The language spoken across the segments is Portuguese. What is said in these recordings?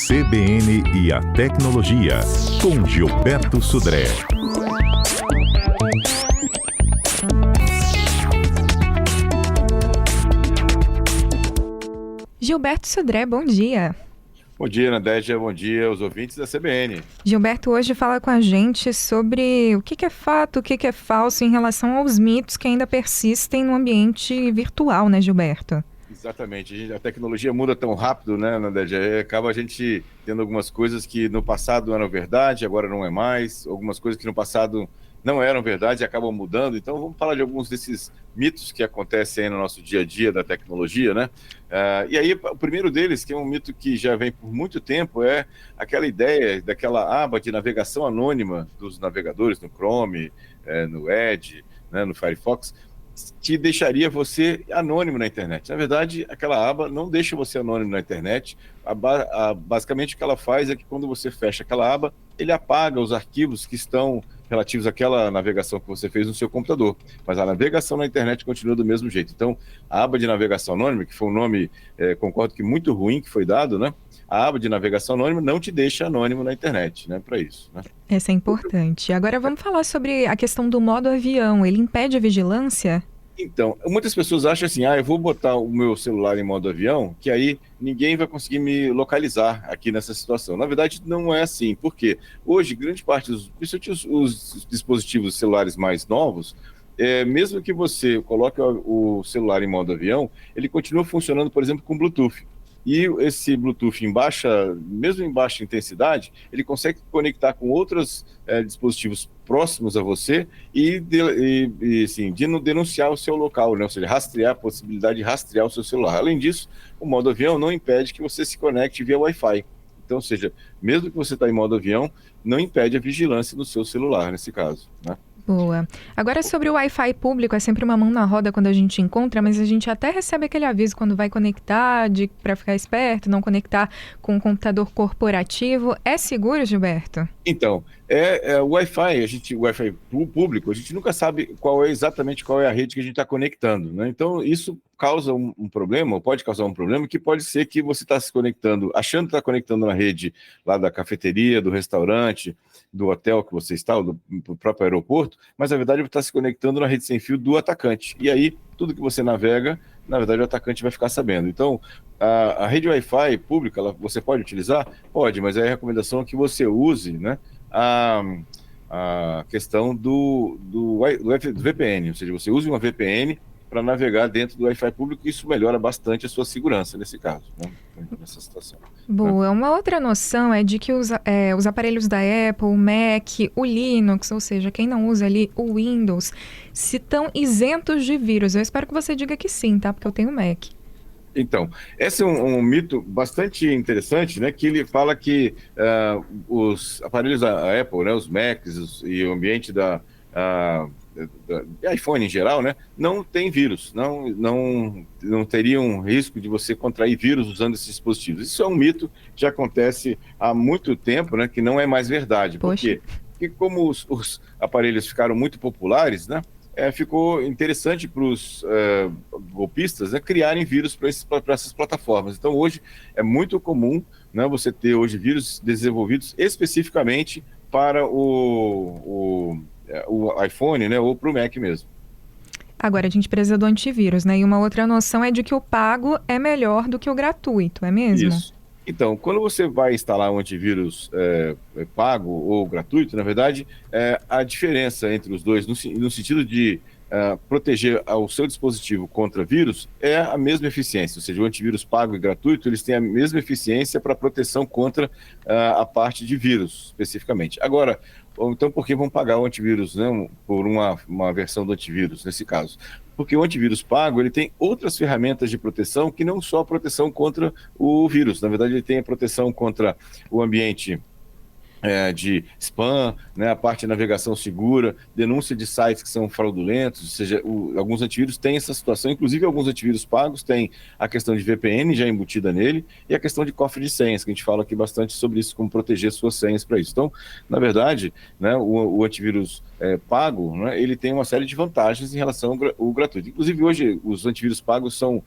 CBN e a Tecnologia, com Gilberto Sudré. Gilberto Sudré, bom dia. Bom dia, Nadégia. Bom dia aos ouvintes da CBN. Gilberto hoje fala com a gente sobre o que é fato, o que é falso em relação aos mitos que ainda persistem no ambiente virtual, né, Gilberto? Exatamente. A tecnologia muda tão rápido, né, Nadégia? Acaba a gente tendo algumas coisas que no passado eram verdade, agora não é mais. Algumas coisas que no passado não eram verdade e acabam mudando. Então, vamos falar de alguns desses mitos que acontecem aí no nosso dia a dia da tecnologia, né? E aí, o primeiro deles, que é um mito que já vem por muito tempo, é aquela ideia daquela aba de navegação anônima dos navegadores no Chrome, no Edge, né, no Firefox, que deixaria você anônimo na internet. Na verdade, aquela aba não deixa você anônimo na internet. Basicamente, o que ela faz é que quando você fecha aquela aba, ele apaga os arquivos que estão relativos àquela navegação que você fez no seu computador. Mas a navegação na internet continua do mesmo jeito. Então, a aba de navegação anônima, que foi um nome, concordo que muito ruim que foi dado, né? A aba de navegação anônima não te deixa anônimo na internet, né? Para isso, né? Essa é importante. Agora vamos falar sobre a questão do modo avião. Ele impede a vigilância? Então, muitas pessoas acham assim, eu vou botar o meu celular em modo avião, que aí ninguém vai conseguir me localizar aqui nessa situação. Na verdade, não é assim. Por quê? Hoje, grande parte principalmente os dispositivos celulares mais novos, mesmo que você coloque o celular em modo avião, ele continua funcionando, por exemplo, com Bluetooth. E esse Bluetooth mesmo em baixa intensidade, ele consegue conectar com outros dispositivos próximos a você e assim, denunciar o seu local, né? Ou seja, rastrear, a possibilidade de rastrear o seu celular. Além disso, o modo avião não impede que você se conecte via Wi-Fi. Então, ou seja, mesmo que você está em modo avião, não impede a vigilância do seu celular, nesse caso, né? Boa. Agora, sobre o Wi-Fi público, é sempre uma mão na roda quando a gente encontra, mas a gente até recebe aquele aviso quando vai conectar, para ficar esperto, não conectar com um computador corporativo. É seguro, Gilberto? Então, o Wi-Fi, o Wi-Fi público, a gente nunca sabe exatamente qual é a rede que a gente está conectando, né? Então, isso causa um problema, ou pode causar um problema, que pode ser que você está se conectando, achando que está conectando na rede lá da cafeteria, do restaurante, do hotel que você está, ou do próprio aeroporto, mas na verdade você está se conectando na rede sem fio do atacante. E aí, tudo que você navega, na verdade o atacante vai ficar sabendo. Então, a rede Wi-Fi pública, você pode utilizar? Pode, mas a recomendação é que você use, né, a questão do VPN, ou seja, você use uma VPN para navegar dentro do Wi-Fi público, e isso melhora bastante a sua segurança nesse caso, né, nessa situação. Boa. Uma outra noção é de que os aparelhos da Apple, o Mac, o Linux, ou seja, quem não usa ali o Windows, se estão isentos de vírus. Eu espero que você diga que sim, tá? Porque eu tenho Mac. Então, esse é um mito bastante interessante, né? Que ele fala que os aparelhos da Apple, né, os Macs e o ambiente da iPhone em geral, né, não tem vírus, não teriam risco de você contrair vírus usando esses dispositivos. Isso é um mito que já acontece há muito tempo, né, que não é mais verdade. Por quê? Porque como os aparelhos ficaram muito populares, né, ficou interessante para os golpistas, né, criarem vírus para essas plataformas. Então, hoje é muito comum, né, você ter hoje vírus desenvolvidos especificamente para o iPhone, né, ou para o Mac mesmo. Agora, a gente precisa do antivírus, né? E uma outra noção é de que o pago é melhor do que o gratuito, é mesmo? Isso. Então, quando você vai instalar um antivírus pago ou gratuito, na verdade, a diferença entre os dois, no sentido de proteger o seu dispositivo contra vírus, é a mesma eficiência. Ou seja, o antivírus pago e gratuito, eles têm a mesma eficiência para proteção contra a parte de vírus, especificamente. Agora, então, por que vão pagar o antivírus, né, por uma versão do antivírus, nesse caso? Porque o antivírus pago, ele tem outras ferramentas de proteção que não só a proteção contra o vírus. Na verdade, ele tem a proteção contra o ambiente de spam, né, a parte de navegação segura, denúncia de sites que são fraudulentos, ou seja, alguns antivírus têm essa situação, inclusive alguns antivírus pagos têm a questão de VPN já embutida nele e a questão de cofre de senhas, que a gente fala aqui bastante sobre isso, como proteger suas senhas para isso. Então, na verdade, né, o antivírus pago, né, ele tem uma série de vantagens em relação ao gratuito. Inclusive, hoje, os antivírus pagos são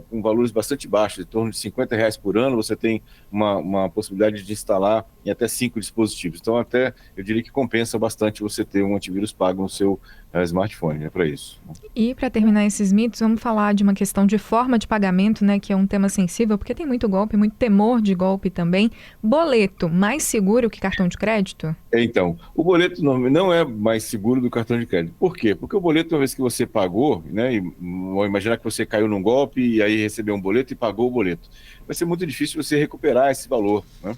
com valores bastante baixos, em torno de R$ 50 por ano, você tem uma possibilidade de instalar em até 5 dispositivos. Então, até eu diria que compensa bastante você ter um antivírus pago no seu smartphone, né, para isso. E para terminar esses mitos, vamos falar de uma questão de forma de pagamento, né, que é um tema sensível, porque tem muito golpe, muito temor de golpe também. Boleto, mais seguro que cartão de crédito? Então, o boleto não é mais seguro do cartão de crédito. Por quê? Porque o boleto, uma vez que você pagou, né, imaginar que você caiu num golpe e aí recebeu um boleto e pagou o boleto, vai ser muito difícil você recuperar esse valor, né?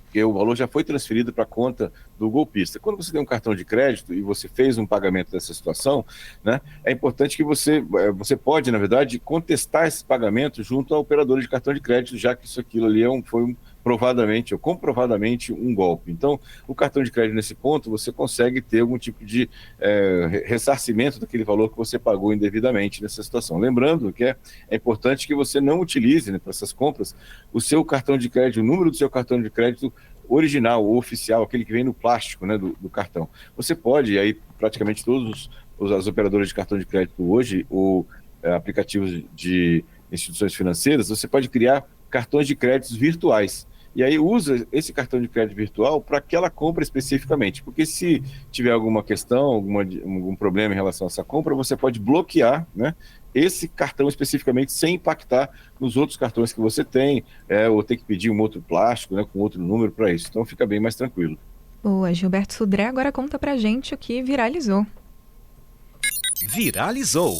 Porque o valor já foi transferido para a conta do golpista. Quando você tem um cartão de crédito e você fez um pagamento dessa situação, né, é importante que você pode, na verdade, contestar esse pagamento junto à operadora de cartão de crédito, já que aquilo ali foi provadamente ou comprovadamente um golpe. Então, o cartão de crédito nesse ponto, você consegue ter algum tipo de ressarcimento daquele valor que você pagou indevidamente nessa situação. Lembrando que é importante que você não utilize, né, para essas compras o seu cartão de crédito, o número do seu cartão de crédito original ou oficial, aquele que vem no plástico, né, do cartão. Você pode, aí praticamente todas as operadoras de cartão de crédito hoje, ou aplicativos de instituições financeiras, você pode criar cartões de créditos virtuais. E aí usa esse cartão de crédito virtual para aquela compra especificamente, porque se tiver alguma questão, algum problema em relação a essa compra, você pode bloquear, né, esse cartão especificamente sem impactar nos outros cartões que você tem, ou ter que pedir um outro plástico, né, com outro número para isso. Então fica bem mais tranquilo. Boa, Gilberto Sudré agora conta pra gente o que viralizou. Viralizou.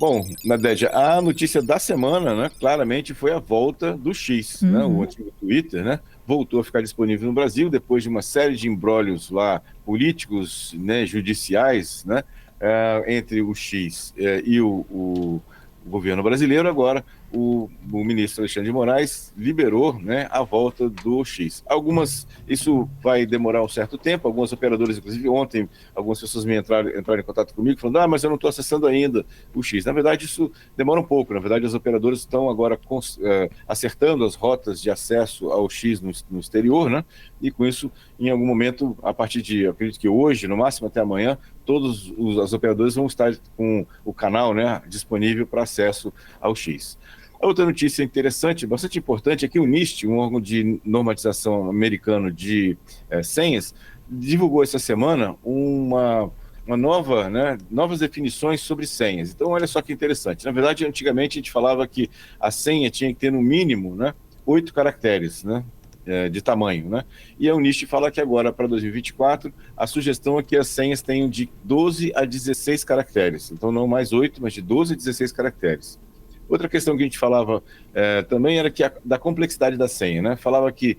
Bom, Nadédia, a notícia da semana, né, claramente foi a volta do X, né, o antigo Twitter, né, voltou a ficar disponível no Brasil depois de uma série de imbrólios lá políticos, né, judiciais, né, entre o X e o governo brasileiro. Agora o ministro Alexandre de Moraes liberou, né, a volta do X. Isso vai demorar um certo tempo, algumas operadoras, inclusive ontem, algumas pessoas entraram em contato comigo falando, mas eu não estou acessando ainda o X. Na verdade, isso demora um pouco. Na verdade, as operadoras estão agora acertando as rotas de acesso ao X no exterior, né, e com isso, em algum momento, a partir de, acredito que hoje, no máximo até amanhã, todas as operadoras vão estar com o canal, né, disponível para acesso ao X. A outra notícia interessante, bastante importante, é que o NIST, um órgão de normatização americano de senhas, divulgou essa semana uma novas definições sobre senhas. Então, olha só que interessante. Na verdade, antigamente a gente falava que a senha tinha que ter no mínimo, né, 8 caracteres, né, de tamanho, né? E a NIST fala que agora, para 2024, a sugestão é que as senhas tenham de 12 a 16 caracteres. Então, não mais 8, mas de 12 a 16 caracteres. Outra questão que a gente falava também era que da complexidade da senha, né? Falava que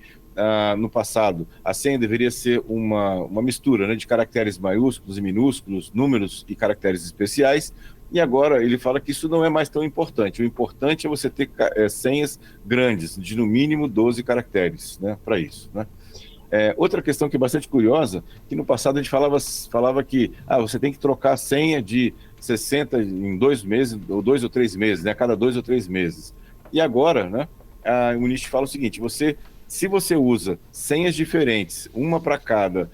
no passado a senha deveria ser uma mistura, né, de caracteres maiúsculos e minúsculos, números e caracteres especiais, e agora ele fala que isso não é mais tão importante. O importante é você ter senhas grandes, de no mínimo 12 caracteres, né, para isso, né? Outra questão que é bastante curiosa, que no passado a gente falava que você tem que trocar a senha de 60 em 2 meses, ou 2 ou 3 meses, né, a cada 2 ou 3 meses. E agora, né, o NIST fala o seguinte, se você usa senhas diferentes, uma para cada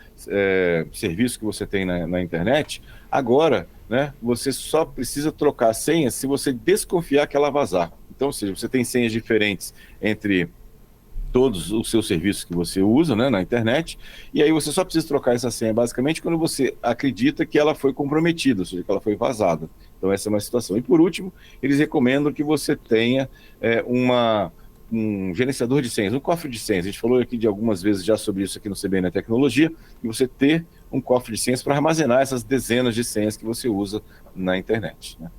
serviço que você tem na internet, agora, né, você só precisa trocar a senha se você desconfiar que ela vazar. Então, ou seja, você tem senhas diferentes entre todos os seus serviços que você usa, né, na internet, e aí você só precisa trocar essa senha basicamente quando você acredita que ela foi comprometida, ou seja, que ela foi vazada. Então essa é uma situação. E por último, eles recomendam que você tenha um gerenciador de senhas, um cofre de senhas. A gente falou aqui de algumas vezes já sobre isso aqui no CBN Tecnologia, e você ter um cofre de senhas para armazenar essas dezenas de senhas que você usa na internet, né?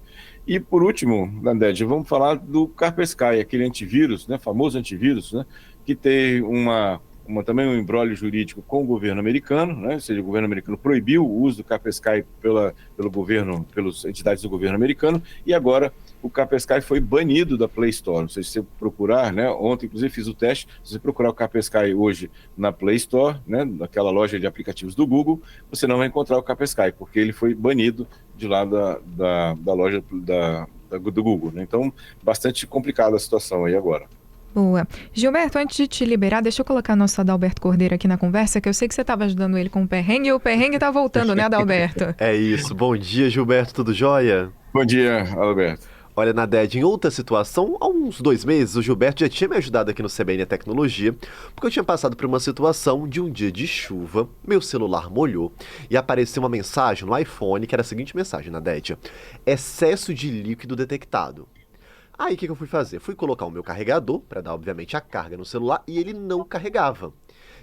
E por último, Nadédia, vamos falar do Kaspersky, aquele antivírus, né, famoso antivírus, né, que tem também um imbróglio jurídico com o governo americano, né, ou seja, o governo americano proibiu o uso do Kaspersky pelas entidades do governo americano, e agora o Kaspersky foi banido da Play Store. Ou seja, se você procurar, né, ontem inclusive fiz o teste, se você procurar o Kaspersky hoje na Play Store, né, naquela loja de aplicativos do Google, você não vai encontrar o Kaspersky, porque ele foi banido de lá da loja do Google, né? Então, bastante complicada a situação aí agora. Boa. Gilberto, antes de te liberar, deixa eu colocar nosso Adalberto Cordeiro aqui na conversa, que eu sei que você estava ajudando ele com o perrengue, e o perrengue tá voltando, né, Adalberto? É isso. Bom dia, Gilberto, tudo jóia? Bom dia, Alberto. Olha, Naded, em outra situação, há uns 2 meses, o Gilberto já tinha me ajudado aqui no CBN Tecnologia, porque eu tinha passado por uma situação de um dia de chuva, meu celular molhou e apareceu uma mensagem no iPhone, que era a seguinte mensagem, Naded: excesso de líquido detectado. Aí o que eu fui fazer? Fui colocar o meu carregador, para dar obviamente a carga no celular, e ele não carregava.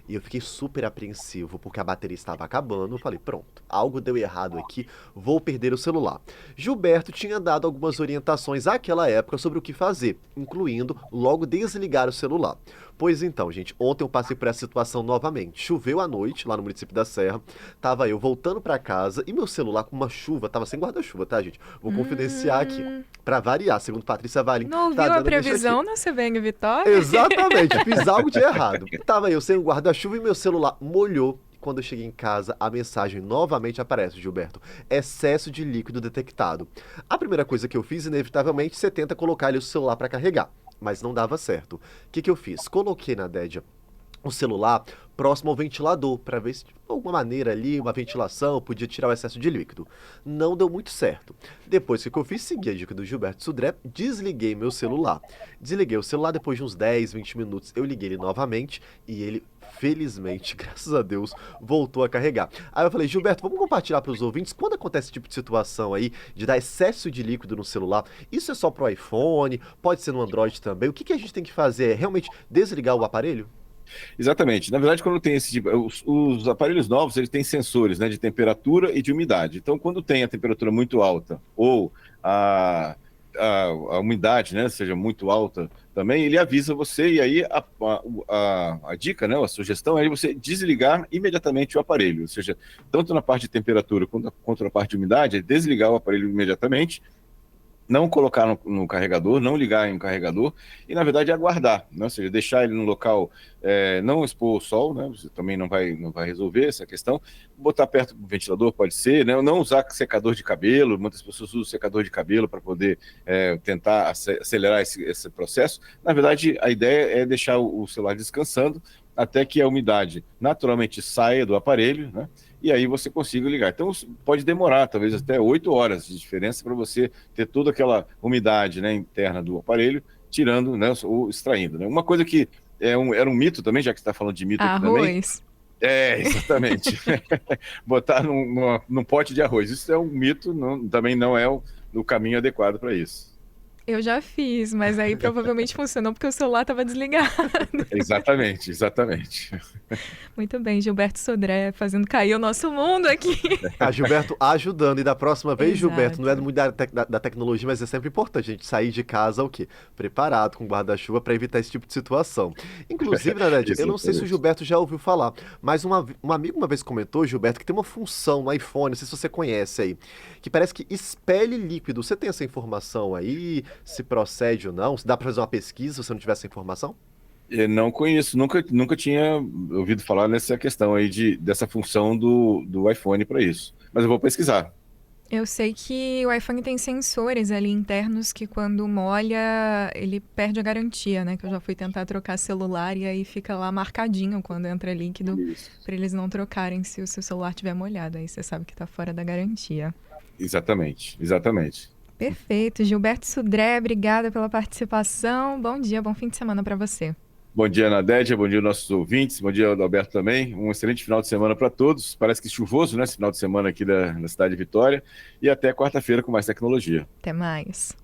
E eu fiquei super apreensivo, porque a bateria estava acabando. Eu falei, pronto, algo deu errado aqui, vou perder o celular. Gilberto tinha dado algumas orientações àquela época sobre o que fazer, incluindo logo desligar o celular. Pois então, gente, ontem eu passei por essa situação novamente. Choveu à noite, lá no município da Serra. Tava eu voltando para casa e meu celular com uma chuva, tava sem guarda-chuva, tá, gente? Vou confidenciar aqui, para variar, segundo Patrícia Valim. Não ouviu a previsão na CBN Vitória? Exatamente, fiz algo de errado. Tava eu sem o guarda-chuva e meu celular molhou. Quando eu cheguei em casa, a mensagem novamente aparece, Gilberto: excesso de líquido detectado. A primeira coisa que eu fiz, inevitavelmente, você tenta colocar ali o celular para carregar, mas não dava certo. O que eu fiz? Coloquei na Dédia o celular próximo ao ventilador, para ver se de alguma maneira ali, uma ventilação, podia tirar o excesso de líquido. Não deu muito certo. Depois o que eu fiz? Segui a dica do Gilberto Sudré, desliguei meu celular. Desliguei o celular, depois de uns 10, 20 minutos, eu liguei ele novamente e ele, felizmente, graças a Deus, voltou a carregar. Aí eu falei, Gilberto, vamos compartilhar para os ouvintes, quando acontece esse tipo de situação aí, de dar excesso de líquido no celular, isso é só pro iPhone, pode ser no Android também, o que a gente tem que fazer? É realmente desligar o aparelho? Exatamente. Na verdade, quando tem esse tipo, os aparelhos novos, eles têm sensores, né, de temperatura e de umidade. Então, quando tem a temperatura muito alta ou a umidade, né, seja muito alta também, ele avisa você e aí a dica, né, a sugestão é você desligar imediatamente o aparelho. Ou seja, tanto na parte de temperatura quanto na parte de umidade, é desligar o aparelho imediatamente, não colocar no carregador, não ligar em um carregador e, na verdade, aguardar, né? Ou seja, deixar ele no local, não expor o sol, né? Você também não vai resolver essa questão. Botar perto do ventilador pode ser, né? Não usar secador de cabelo, muitas pessoas usam secador de cabelo para poder tentar acelerar esse processo. Na verdade, a ideia é deixar o celular descansando até que a umidade naturalmente saia do aparelho, né? E aí você consiga ligar. Então pode demorar, talvez até 8 horas de diferença para você ter toda aquela umidade, né, interna do aparelho, tirando, né, ou extraindo, né? Uma coisa que era um mito também, já que você está falando de mito aqui também. Arroz. Exatamente. Botar num pote de arroz. Isso é um mito, também não é o caminho adequado para isso. Eu já fiz, mas aí provavelmente funcionou porque o celular estava desligado. Exatamente. Muito bem, Gilberto Sodré fazendo cair o nosso mundo aqui. Gilberto ajudando. E da próxima vez, Exato. Gilberto, não é muito da tecnologia, mas é sempre importante a gente sair de casa o quê? Preparado, com guarda-chuva, para evitar esse tipo de situação. Inclusive, na verdade, eu não sei se o Gilberto já ouviu falar, mas um amigo uma vez comentou, Gilberto, que tem uma função no iPhone, não sei se você conhece aí, que parece que expele líquido. Você tem essa informação aí? Se procede ou não? Se dá para fazer uma pesquisa se você não tiver essa informação? Eu não conheço, nunca tinha ouvido falar nessa questão aí dessa função do iPhone para isso. Mas eu vou pesquisar. Eu sei que o iPhone tem sensores ali internos que quando molha, ele perde a garantia, né? Que eu já fui tentar trocar celular e aí fica lá marcadinho quando entra líquido, para eles não trocarem se o seu celular estiver molhado. Aí você sabe que está fora da garantia. Exatamente. Perfeito. Gilberto Sudré, obrigada pela participação. Bom dia, bom fim de semana para você. Bom dia, Nadédia, bom dia aos nossos ouvintes, bom dia, Alberto também. Um excelente final de semana para todos. Parece que chuvoso, né? Esse final de semana aqui na cidade de Vitória. E até quarta-feira com mais tecnologia. Até mais.